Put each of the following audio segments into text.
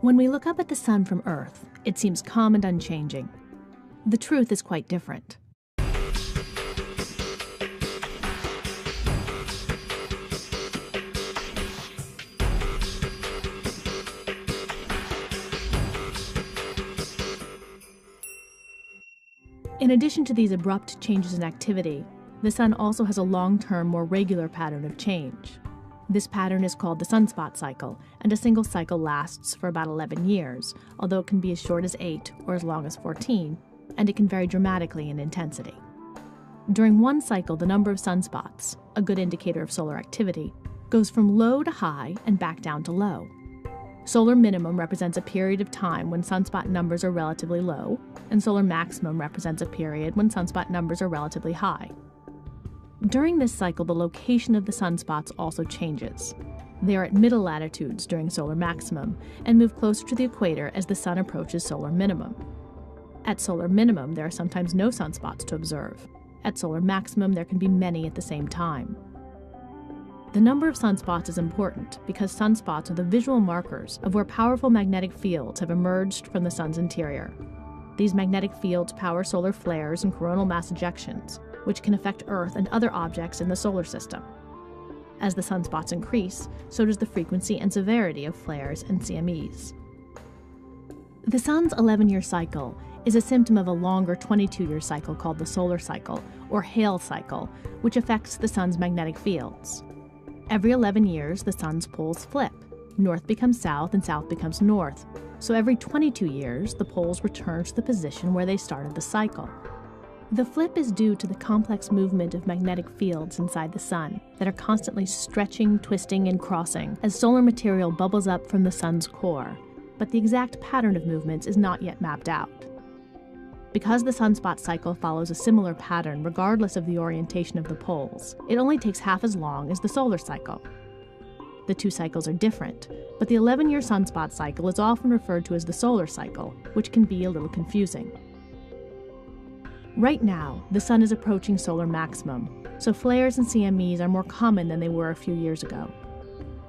When we look up at the sun from Earth, it seems calm and unchanging. The truth is quite different. In addition to these abrupt changes in activity, the sun also has a long-term, more regular pattern of change. This pattern is called the sunspot cycle, and a single cycle lasts for about 11 years, although it can be as short as 8 or as long as 14, and it can vary dramatically in intensity. During one cycle, the number of sunspots, a good indicator of solar activity, goes from low to high and back down to low. Solar minimum represents a period of time when sunspot numbers are relatively low, and solar maximum represents a period when sunspot numbers are relatively high. During this cycle, the location of the sunspots also changes. They are at middle latitudes during solar maximum and move closer to the equator as the sun approaches solar minimum. At solar minimum, there are sometimes no sunspots to observe. At solar maximum, there can be many at the same time. The number of sunspots is important because sunspots are the visual markers of where powerful magnetic fields have emerged from the sun's interior. These magnetic fields power solar flares and coronal mass ejections, which can affect Earth and other objects in the solar system. As the sunspots increase, so does the frequency and severity of flares and CMEs. The sun's 11-year cycle is a symptom of a longer 22-year cycle called the solar cycle, or Hale cycle, which affects the sun's magnetic fields. Every 11 years, the sun's poles flip. North becomes south and south becomes north. So every 22 years, the poles return to the position where they started the cycle. The flip is due to the complex movement of magnetic fields inside the sun that are constantly stretching, twisting, and crossing as solar material bubbles up from the sun's core, but the exact pattern of movements is not yet mapped out. Because the sunspot cycle follows a similar pattern regardless of the orientation of the poles, it only takes half as long as the solar cycle. The two cycles are different, but the 11-year sunspot cycle is often referred to as the solar cycle, which can be a little confusing. Right now, the sun is approaching solar maximum, so flares and CMEs are more common than they were a few years ago.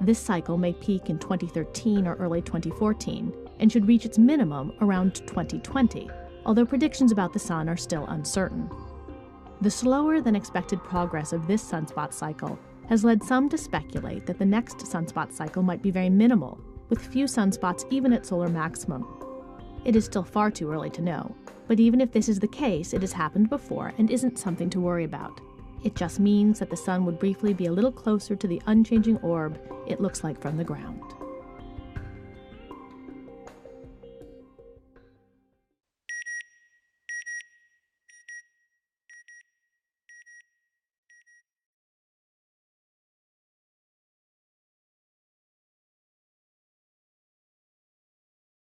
This cycle may peak in 2013 or early 2014 and should reach its minimum around 2020, although predictions about the sun are still uncertain. The slower than expected progress of this sunspot cycle has led some to speculate that the next sunspot cycle might be very minimal, with few sunspots even at solar maximum. It is still far too early to know, but even if this is the case, it has happened before and isn't something to worry about. It just means that the sun would briefly be a little closer to the unchanging orb it looks like from the ground.